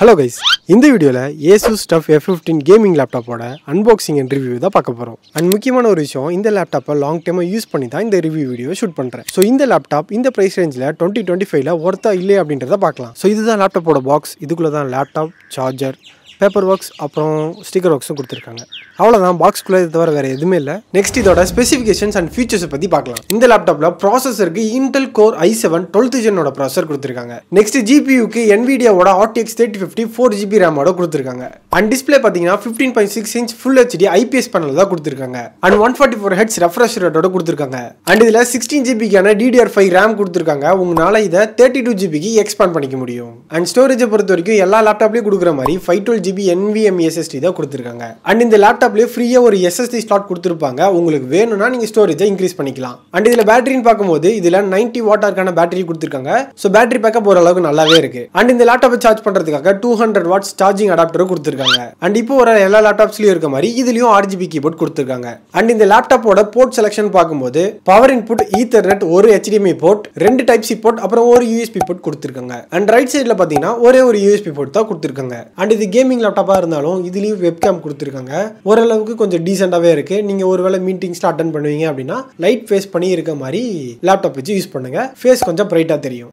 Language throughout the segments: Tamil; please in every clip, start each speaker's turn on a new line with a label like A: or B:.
A: Hello guys, இந்த வீடியோல Asus TUF F15 கேமிங் லேப்டாப்போட அன்பாக்சிங் அண்ட் ரிவ்யூ தான் பார்க்க போறோம். அண்ட் முக்கியமான ஒரு விஷயம், இந்த லேப்டாப்பை லாங் டைமா யூஸ் பண்ணி தான் இந்த ரிவ்யூ வீடியோ ஷூட் பண்றேன். ஸோ இந்த லேப்டாப் இந்த பிரைஸ் ரேஞ்சில் 2025ல ஒர்த்தா இல்லையா அப்படின்றத பார்க்கலாம். ஸோ இதுதான் லேப்டாப்போட பாக்ஸ். இதுக்குள்ள தான் லேப்டாப், சார்ஜர், பேப்பர் ஒர்க்ஸ், அப்புறம் ஸ்டிக்கர் ஒர்க்ஸும் கொடுத்துருக்காங்க. அவ்வளோதான், பாக்ஸ்குள்ளே இது தவிர வேறு எதுவுமே இல்லை. நெக்ஸ்ட் இதோட ஸ்பெசிஃபிகேஷன்ஸ் அண்ட் ஃபீச்சர்ஸை பற்றி பார்க்கலாம். இந்த லேப்டாப்பில் ப்ராசஸருக்கு Intel Core i7 12th ஜெனோட ப்ராசஸர் கொடுத்துருக்காங்க. நெக்ஸ்ட் ஜிபியூக்கு NVIDIAவோட RTX 3050 4GB ரேமோட கொடுத்துருக்காங்க. அண்ட் டிஸ்பிளே பார்த்தீங்கன்னா 15.6 inch Full HD IPS panel தான் கொடுத்துருக்காங்க. அண்ட் 144 Hz ரெஃப்ரெஷ் ரேட்டோட கொடுத்துருக்காங்க. அண்ட் இதில் 16GBக்கான DDR5 ரேம் கொடுத்துருக்காங்க. உங்களால் இதை 32GBக்கு எக்ஸ்பேண்ட் பண்ணிக்க முடியும். அண்ட் ஸ்டோரேஜை பொறுத்த வரைக்கும் எல்லா லேப்டாப்லையும் கொடுக்குற மாதிரி 512GB NVMe SSD தான் கொடுத்துருக்காங்க. அண்ட் இந்த லேப்டாப்லேயே ஃப்ரீயாக ஒரு SSD ஸ்லாட் கொடுத்துருப்பாங்க. உங்களுக்கு வேணும்னா நீங்கள் ஸ்டோரேஜை இன்க்ரீஸ் பண்ணிக்கலாம். அண்ட் இதில் பேட்டரின்னு பார்க்கும்போது இதில் 90 வாட்டார்க்கான பேட்டரி கொடுத்துருக்காங்க. ஸோ பேட்டரி பேக்கப் ஓரளவுக்கு நல்லாவே இருக்கு. அண்ட் இந்த லேப்டாப்பை சார்ஜ் பண்ணுறதுக்காக 200 வாட்ஸ் சார்ஜிங் அடாப்டரும் கொடுத்துருக்காங்க. அண்ட் இப்போ ஒரு எல்லா லேப்டாப்ஸ்லையும் இருக்க மாதிரி இதுலையும் RGB கீபோர்ட் கொடுத்துருக்காங்க. அண்ட் இந்த லேப்டாப்போட போர்ட் செலக்ஷன் பார்க்கும்போது பவர் இன்புட் ஈத்தர்நெட், ஒரு HDMI போர்ட், 2 Type-C போர்ட், அப்புறம் ஒரு USB போர்ட் கொடுத்துருக்காங்க. அண்ட் ரைட் சைடில் பார்த்தீங்கன்னா ஒரே ஒரு USB போர்ட் தான் கொடுத்துருக்காங்க. அண்ட் இது கேமிங் லேப்டாப்பாக இருந்தாலும் இதுலேயும் வெப்கேம் கொடுத்துருக்காங்க. ஓரளவுக்கு கொஞ்சம் டீசெண்டாகவே இருக்கு. நீங்கள் ஒருவேளை மீட்டிங்ஸ்ல அட்டன் பண்ணுவீங்க அப்படின்னா லைட் ஃபேஸ் பண்ணி இருக்க மாதிரி லேப்டாப் வச்சு யூஸ் பண்ணுங்க. ஃபேஸ் கொஞ்சம் பிரைட்டாக தெரியும்.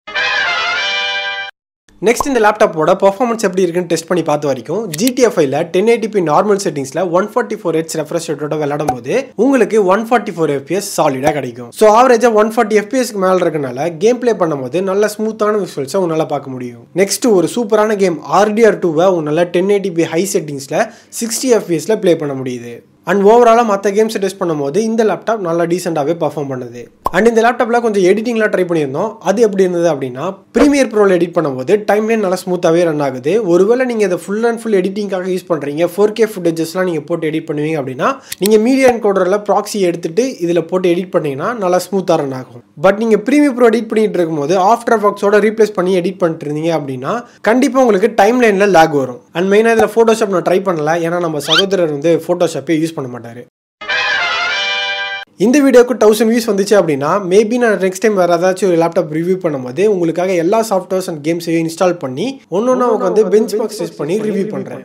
A: நெக்ஸ்ட் இந்த லேப்டாப்போட பெர்ஃபார்மன்ஸ் எப்படி இருக்குன்னு டெஸ்ட் பண்ணி பார்த்த வரைக்கும் GTA 5ல 1080p நார்மல் செட்டிங்ஸ்ல 144 Hz ரெஃப்ரெஷ் ரேட்டோட விளையாடும் போது உங்களுக்கு 144 FPS சாலிடா கிடைக்கும். ஸோ ஆவரேஜா 140 FPSக்கு மேல இருக்கனால கேம் பிளே பண்ணும்போது நல்ல ஸ்மூத்தான விஷுவல்ஸை உங்களால பார்க்க முடியும். நெக்ஸ்ட் ஒரு சூப்பரான கேம் RDR2வை உங்களால 1080p ஹை செட்டிங்ஸ்ல 60 FPSல பிளே பண்ண முடியுது. அண்ட் ஓவராலாக மற்ற கேம்ஸை டெஸ்ட் பண்ணும்போது இந்த லேப்டாப் நல்லா டீசெண்டாகவே பர்ஃபார்ம் பண்ணுது. அண்ட் இந்த லேப்டாப்பில் கொஞ்சம் எடிட்டிங்லாம் ட்ரை பண்ணியிருந்தோம். அது எப்படி இருந்தது அப்படின்னா, ப்ரீமியர் ப்ரோவில் எடிட் பண்ணும்போது டைம்லைன் நல்லா ஸ்மூத்தாகவே ரன் ஆகுது. ஒருவேளை நீங்கள் இதை ஃபுல் அண்ட் ஃபுல் எடிட்டிங்காக யூஸ் பண்ணுறீங்க, 4K ஃபுட்டேஜஸ்லாம் நீங்கள் போட்டு எடிட் பண்ணுவீங்க அப்படின்னா நீங்கள் மீடியா என்கோடரில் ப்ராக்ஸி எடுத்துட்டு இதில் போட்டு எடிட் பண்ணிங்கன்னா நல்லா ஸ்மூத்தாக ரன் ஆகும். பட் நீங்கள் ப்ரீமியர் ப்ரோ எடிட் பண்ணிட்டு இருக்கும்போது ஆஃப்டர் எஃபெக்ட்ஸோட ரீப்ளேஸ் பண்ணி எடிட் பண்ணிட்டு இருந்தீங்க அப்படின்னா கண்டிப்பாக உங்களுக்கு டைம்லைனில் லேக் வரும். அண்ட் மெயினாக இதில் ஃபோட்டோஷாப் நான் ட்ரை பண்ணல, ஏன்னா நம்ம சகோதரர் வந்து ஃபோட்டோஷாப்பே யூஸ் பண்ண மாட்டார். இந்த வீடியோக்கு 1000 வியூஸ் வந்துச்சு அப்படின்னா மேபி நான் நெக்ஸ்ட் டைம் வேறு ஏதாச்சும் ஒரு லேப்டாப் ரிவ்யூ பண்ணும்போது உங்களுக்காக எல்லா சாஃப்ட்வேர்ஸ் அண்ட் கேம்ஸையும் இன்ஸ்டால் பண்ணி ஒன்னொன்னா உட்காந்து பெஞ்ச் மார்க்ஸ் டெஸ்ட் பண்ணி ரிவ்யூ பண்ணுறேன்.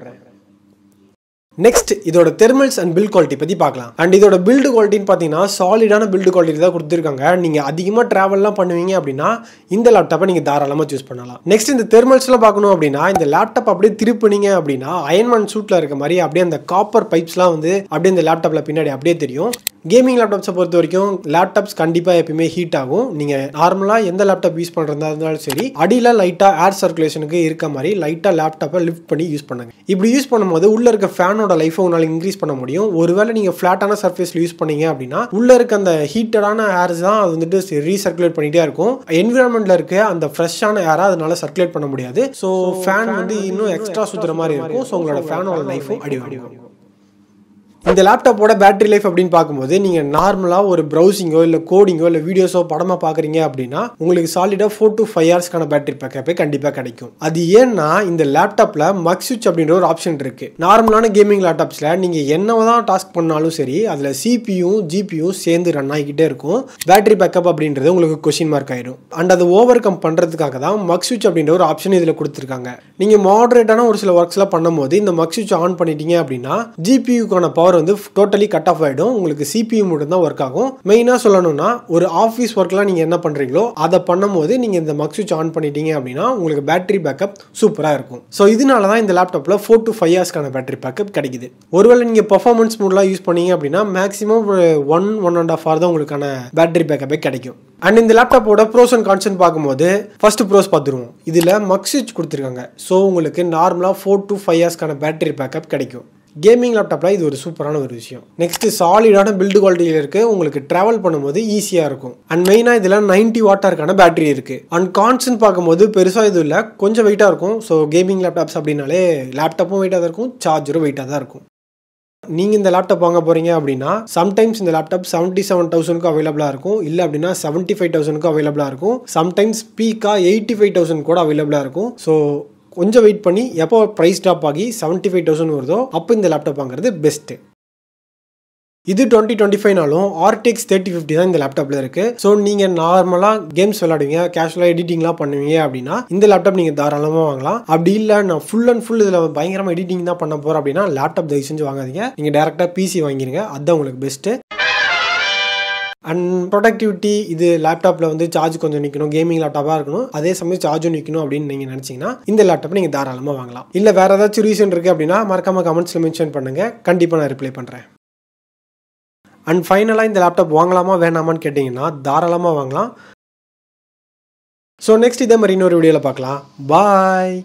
A: நெக்ஸ்ட் இதோட தெர்மல்ஸ் அண்ட் பில்ட் குவாலிட்டி பற்றி பார்க்கலாம். அண்ட் இதோட பில்டு குவாலிட்டின்னு பார்த்தீங்கன்னா சாலிடான பில்டு குவாலிட்டி தான் கொடுத்துருக்காங்க. நீங்கள் அதிகமாக ட்ராவல்லாம் பண்ணுவீங்க அப்படின்னா இந்த லேப்டாப்பை நீங்கள் தாராளமாக சூஸ் பண்ணலாம். நெக்ஸ்ட் இந்த தெர்மல்ஸ்லாம் பார்க்கணும் அப்படின்னா இந்த லேப்டாப் அப்படியே திருப்பினீங்க அப்படின்னா அயன்மேன் சூட்டில் இருக்க மாதிரி அப்படியே அந்த காப்பர் பைப்ஸ்லாம் வந்து அப்படியே இந்த லேப்டாப்பில் பின்னாடி அப்படியே தெரியும். கேமிங் லேப்டாப்ஸை பொறுத்த வரைக்கும் லேப்டாப்ஸ் கண்டிப்பாக எப்பயுமே ஹீட் ஆகும். நீங்கள் நார்மலாக எந்த லேப்டாப் யூஸ் பண்ணுறதா இருந்தாலும் சரி, அடியில் லைட்டாக ஏர் சர்க்குலேஷனுக்கு இருக்க மாதிரி லைட்டாக லேப்டாப்பை லிஃப்ட் பண்ணி யூஸ் பண்ணுங்க. இப்படி யூஸ் பண்ணும்போது உள்ளே இருக்க ஃபேனோட லைஃபை உங்களால் இன்க்ரீஸ் பண்ண முடியும். ஒருவேளை நீங்கள் ஃப்ளாட்டான சர்ஃபேஸில் யூஸ் பண்ணீங்க அப்படின்னா உள்ளே இருக்க அந்த ஹீட்டடான ஏர்ஸ் தான் அது வந்துட்டு ரீசர்க்குலேட் பண்ணிகிட்டே இருக்கும். என்விரான்மெண்ட்டில் இருக்க அந்த ஃப்ரெஷ்ஷான ஏரை அதனால சர்க்குலேட் பண்ண முடியாது. ஸோ ஃபேன் வந்து இன்னும் எக்ஸ்ட்ரா சுற்றுற மாதிரி இருக்கும். ஸோ உங்களோட ஃபேனோட லைஃபும் அடிவாகும். இந்த லேப்டாப்போட பேட்டரி லைஃப் அப்படின்னு பார்க்கும்போது நீங்கள் நார்மலாக ஒரு ப்ரௌசிங்கோ இல்லை கோடிங்கோ இல்லை வீடியோஸோ படமாக பார்க்குறீங்க அப்படின்னா உங்களுக்கு சாலிடாக 4 to 5 ஹவர்ஸ்க்கான பேட்டரி பேக்கப்பே கண்டிப்பாக கிடைக்கும். அது ஏன்னா இந்த லேப்டாப்பில் மக் ஸ்விட்ச் அப்படின்ற ஒரு ஆப்ஷன் இருக்குது. நார்மலான கேமிங் லேப்டாப்ஸில் நீங்கள் என்னதான் டாஸ்க் பண்ணாலும் சரி அதில் CPU GPU சேர்ந்து ரன் ஆகிக்கிட்டே இருக்கும். பேட்டரி பேக்கப் அப்படின்றது உங்களுக்கு கொஸ்டின் மார்க் ஆயிடும். அண்ட் அதை ஓவர் கம் பண்ணுறதுக்காக தான் மக் ஸ்விட்ச் அப்படின்ற ஒரு ஆப்ஷன் இதில் கொடுத்துருக்காங்க. நீங்கள் மாடரேட்டான ஒரு சில ஒர்க்ஸ்லாம் பண்ணும்போது இந்த மக் ஸ்விட்ச் ஆன் பண்ணிட்டீங்க அப்படின்னா GPUக்கான பவர் வந்து டோட்டலி கட் ஆஃப் ஆயிடும். உங்களுக்கு CPU மட்டும் தான் ஒர்க் ஆகும். மெயினா சொல்லணும்னா ஒரு ஆஃபீஸ் ஒர்க்லாம் நீங்க என்ன பண்றீங்களோ அதை பண்ணும்போது நீங்க இந்த மக் ஸ்விட்ச் ஆன் பண்ணிட்டீங்க அப்படின்னா உங்களுக்கு பேட்டரி பேக்கப் சூப்பரா இருக்கும். ஸோ இதனால தான் இந்த லேப்டாப்ல 4 to 5 ஹவர்ஸ்க்கான பேட்டரி பேக்கப் கிடைக்குது. ஒருவேளை நீங்க பெர்ஃபார்மன்ஸ் மோட்லாம் யூஸ் பண்ணீங்க அப்படின்னா மேக்ஸிமம் 1.5 hour தான் உங்களுக்கான பேட்டரி பேக்கப்பே கிடைக்கும். அண்ட் இந்த லேப்டாப்போட ப்ரோஸ் அண்ட் கான்ஸ் பார்க்கும்போது ஃபர்ஸ்ட் ப்ரோஸ் பார்த்துருவோம். இதில் மக் ஸ்விட்ச் கொடுத்துருக்காங்க. ஸோ உங்களுக்கு நார்மலாக 4 to 5 ஹவர்ஸ்க்கான பேட்டரி பேக்கப் கிடைக்கும். கேமிங் லேப்டாப்பில் இது ஒரு சூப்பரான ஒரு விஷயம். நெக்ஸ்ட் சாலிடான பில்டு குவாலிட்டியில் இருக்கு. உங்களுக்கு டிராவல் பண்ணும்போது ஈஸியாக இருக்கும். அண்ட் மெயினாக இதில் 90 வாட்டார்க்கான பேட்டரி இருக்கு. அண்ட் கான்ஸ்ன்னு பார்க்கும்போது பெருசாக இது இல்லை, கொஞ்சம் வெயிட்டாக இருக்கும். ஸோ கேமிங் லேப்டாப்ஸ் அப்படின்னாலே லேப்டாப்பும் வெயிட்டாக தான் இருக்கும், சார்ஜரும் வெயிட்டாக தான் இருக்கும். நீங்கள் இந்த லேப்டாப் வாங்க போகிறீங்க அப்படின்னா சம்டைம்ஸ் இந்த லேப்டாப் 77,000க்கு அவைலபிளாக இருக்கும், இல்லை அப்படின்னா 75,000க்கு அவைலபிளாக இருக்கும், சம்டைம்ஸ் பீக்காக 85,000 கூட அவைலபிளாக இருக்கும். ஸோ கொஞ்சம் வெயிட் பண்ணி எப்போ ப்ரைஸ் ட்ராப் ஆகி 75,000 வருதோ அப்போ இந்த லேப்டாப் வாங்குறது பெஸ்ட்டு. இது 2025நாலும் RTX 3050 தான் இந்த லேப்டாப்ல இருக்கு. ஸோ நீங்க நார்மலா கேம்ஸ் விளையாடுவீங்க, கேஷுவலா எடிட்டிங்லாம் பண்ணுவீங்க அப்படின்னா இந்த லேப்டாப் நீங்க தாராளமா வாங்கலாம். அப்படி இல்லை நான் ஃபுல் அண்ட் ஃபுல் இதுல பயங்கரமா எடிட்டிங் தான் பண்ண போறேன் அப்படின்னா லேப்டாப் தயவு செஞ்சு வாங்காதீங்க. நீங்க டேரக்டா PC வாங்கிருங்க, அதுதான் உங்களுக்கு பெஸ்ட். அண்ட் ப்ரொடக்டிவிட்டி இது லேப்டாப்ல வந்து சார்ஜ் கொஞ்சம் நிற்கணும், கேமிங் லேப்டாப்பாக இருக்கணும், அதே சமயம் சார்ஜும் நிற்கணும் அப்படின்னு நீங்கள் நினச்சிங்கன்னா இந்த லேப்டாப் நீங்கள் தாராளமாக வாங்கலாம். இல்லை வேறு ஏதாச்சும் ரீசன் இருக்குது அப்படின்னா மறக்காம கமெண்ட்ஸில் மென்ஷன் பண்ணுங்கள், கண்டிப்பாக நான் ரிப்ளை பண்ணுறேன். அண்ட் ஃபைனலாக இந்த லேப்டாப் வாங்கலாமா வேணாமான்னு கேட்டிங்கன்னா தாராளமாக வாங்கலாம். ஸோ நெக்ஸ்ட் இதே மாதிரி இன்னொரு வீடியோவில் பார்க்கலாம். பாய்.